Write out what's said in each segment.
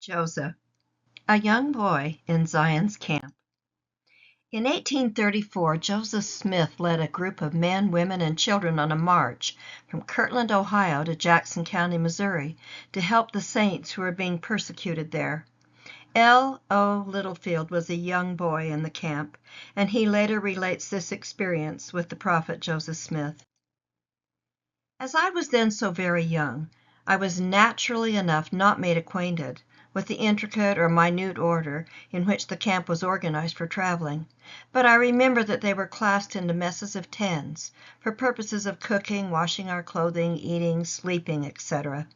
Joseph, a young boy in Zion's camp. In 1834, Joseph Smith led a group of men, women, and children on a march from Kirtland, Ohio to Jackson County, Missouri, to help the saints who were being persecuted there. L. O. Littlefield was a young boy in the camp, and he later relates this experience with the prophet Joseph Smith. As I was then so very young, I was naturally enough not made acquainted with the intricate or minute order in which the camp was organized for traveling, but I remember that they were classed into messes of tens, for purposes of cooking, washing our clothing, eating, sleeping, etc.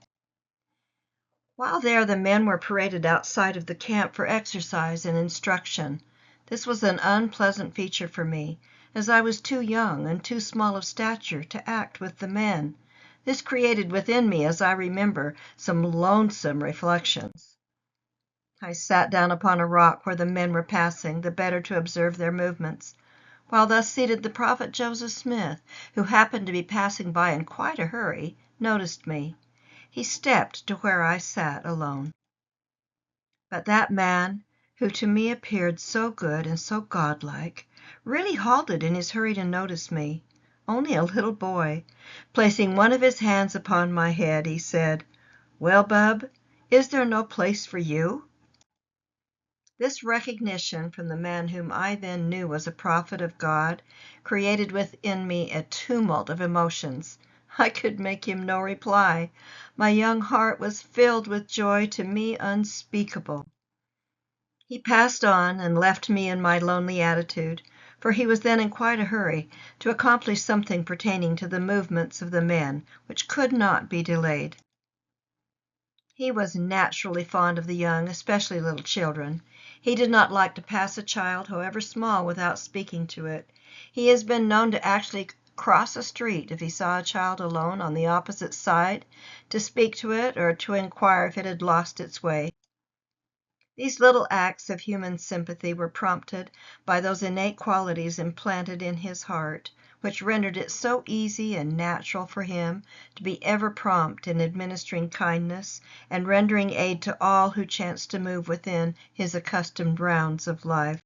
While there, the men were paraded outside of the camp for exercise and instruction. This was an unpleasant feature for me, as I was too young and too small of stature to act with the men. This created within me, as I remember, some lonesome reflections. I sat down upon a rock where the men were passing, the better to observe their movements. While thus seated, the prophet Joseph Smith, who happened to be passing by in quite a hurry, noticed me. He stepped to where I sat alone. But that man, who to me appeared so good and so godlike, really halted in his hurry to notice me. Only a little boy. Placing one of his hands upon my head, he said, "Well, bub, is there no place for you?" This recognition from the man whom I then knew was a prophet of God created within me a tumult of emotions. I could make him no reply. My young heart was filled with joy to me unspeakable. He passed on and left me in my lonely attitude, for he was then in quite a hurry to accomplish something pertaining to the movements of the men, which could not be delayed. He was naturally fond of the young, especially little children. He did not like to pass a child, however small, without speaking to it. He has been known to actually cross a street if he saw a child alone on the opposite side, to speak to it or to inquire if it had lost its way. These little acts of human sympathy were prompted by those innate qualities implanted in his heart, which rendered it so easy and natural for him to be ever prompt in administering kindness and rendering aid to all who chanced to move within his accustomed rounds of life.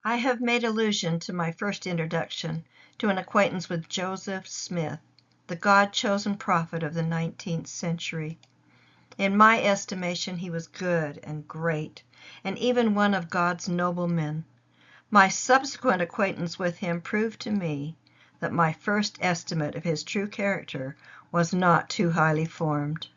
I have made allusion to my first introduction to an acquaintance with Joseph Smith, the God-chosen prophet of the 19th century. In my estimation, he was good and great, and even one of God's noblemen. My subsequent acquaintance with him proved to me that my first estimate of his true character was not too highly formed.